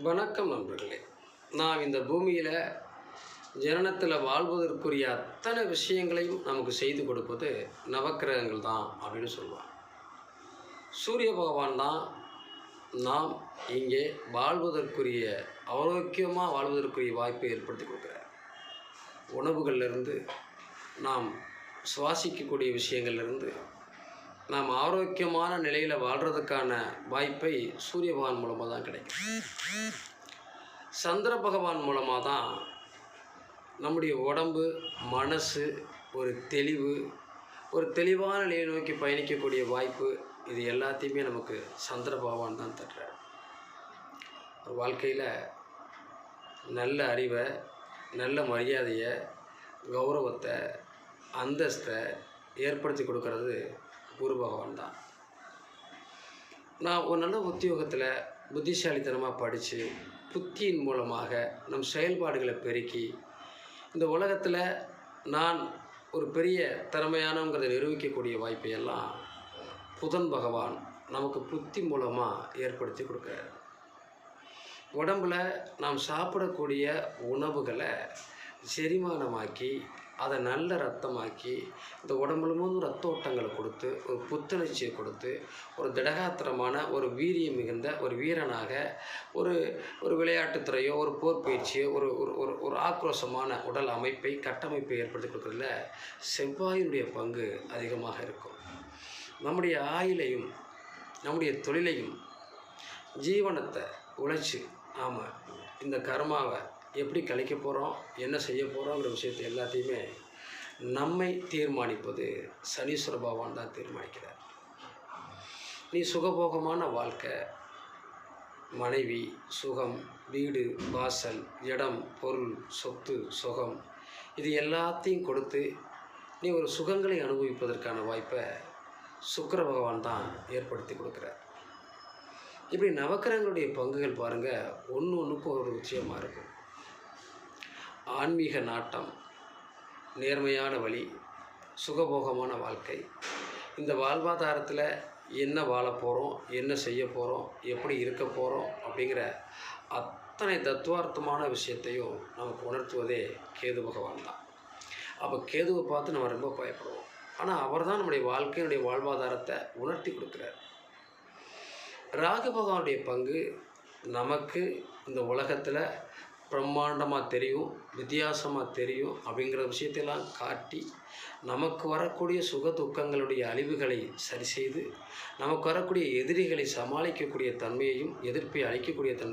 வணக்கம் நண்பர்களே. நாம் இந்த பூமியில் ஜனனத்தில் வாழ்வதற்குரிய அத்தனை விஷயங்களையும் நமக்கு செய்து கொடுப்பது நவக்கிரகங்கள் தான் அப்படின்னு சொல்லுவாங்க. சூரிய பகவான் தான் நாம் இங்கே வாழ்வதற்குரிய ஆரோக்கியமாக வாழ்வதற்குரிய வாய்ப்பை ஏற்படுத்தி கொடுக்குறார். உணவுகள்லேருந்து நாம் சுவாசிக்கக்கூடிய விஷயங்கள்லேருந்து நாம் ஆரோக்கியமான நிலையில் வாழ்கிறதுக்கான வாய்ப்பை சூரிய பகவான் மூலமாக தான் கிடைக்கும். சந்திர பகவான் மூலமாக தான் நம்முடைய உடம்பு, மனசு ஒரு தெளிவான நிலையை நோக்கி பயணிக்கக்கூடிய வாய்ப்பு, இது எல்லாத்தையுமே நமக்கு சந்திர பகவான் தான் தர்றார். ஒரு வாழ்க்கையில் நல்ல அறிவை, நல்ல மரியாதையை, கௌரவத்தை, அந்தஸ்தை ஏற்படுத்தி கொடுக்கறது குரு பகவான் தான். நான் ஒரு நல்ல உத்தியோகத்தில் புத்திசாலித்தனமாக படித்து புத்தியின் மூலமாக நம் செயல்பாடுகளை பெருக்கி இந்த உலகத்தில் நான் ஒரு பெரிய திறமையானவங்கிறத நிரூபிக்கக்கூடிய வாய்ப்பையெல்லாம் புதன் பகவான் நமக்கு புத்தி மூலமாக ஏற்படுத்தி கொடுக்குறார். உடம்பில் நாம் சாப்பிடக்கூடிய உணவுகளை செரிமானமாக்கி அதை நல்ல ரத்தமாக்கி இந்த உடம்புல ரத்த ஓட்டங்களை கொடுத்து ஒரு புத்துணர்ச்சியை கொடுத்து ஒரு திடகாத்திரமான ஒரு வீரியம் மிகுந்த ஒரு வீரனாக ஒரு விளையாட்டுத்துறையோ ஒரு போர் பயிற்சியோ ஒரு ஒரு ஒரு ஆக்ரோஷமான உடல் அமைப்பை கட்டமைப்பை ஏற்படுத்தி கொடுக்குறதுல செவ்வாயினுடைய பங்கு அதிகமாக இருக்கும். நம்முடைய ஆயுளையும் நம்முடைய தொழிலையும் ஜீவனத்தை உழைச்சி ஆமாம் இந்த கர்மாவை எப்படி கழிக்க போகிறோம், என்ன செய்ய போகிறோங்கிற விஷயத்தை எல்லாத்தையுமே நம்மை தீர்மானிப்பது சனீஸ்வர பகவான் தான் தீர்மானிக்கிறார். நீ சுகபோகமான வாழ்க்கை, மனைவி, சுகம், வீடு, வாசல், இடம், பொருள், சொத்து, சுகம், இது எல்லாத்தையும் கொடுத்து நீ ஒரு சுகங்களை அனுபவிப்பதற்கான வாய்ப்பை சுக்கிர பகவான் தான் ஏற்படுத்தி கொடுக்குறார். இப்படி நவக்கிரகங்களுடைய பங்குகள் பாருங்கள், ஒன்றுக்கும் ஒரு விஷயமாக இருக்கும். ஆன்மீக நாட்டம், நேர்மையான வழி, சுகபோகமான வாழ்க்கை, இந்த வாழ்வாதாரத்தில் என்ன வாழ போகிறோம், என்ன செய்ய போகிறோம், எப்படி இருக்க போகிறோம் அப்படிங்கிற அத்தனை தத்துவார்த்தமான விஷயத்தையும் நமக்கு உணர்த்துவதே கேது பகவான் தான். அப்போ கேதுவை பார்த்து நம்ம ரொம்ப பயப்படுவோம். ஆனால் அவர் தான் நம்முடைய வாழ்க்கையினுடைய வாழ்வாதாரத்தை உணர்த்தி கொடுக்குறார். ராகு பகவானுடைய பங்கு நமக்கு இந்த உலகத்தில் பிரம்மாண்டமாக தெரியும், வித்தியாசமாக தெரியும் அப்படிங்கிற விஷயத்தையெல்லாம் காட்டி நமக்கு வரக்கூடிய சுக துக்கங்களுடைய அழிவுகளை சரி செய்து நமக்கு வரக்கூடிய எதிரிகளை சமாளிக்கக்கூடிய தன்மையையும் எதிர்ப்பை அளிக்கக்கூடிய தன்மை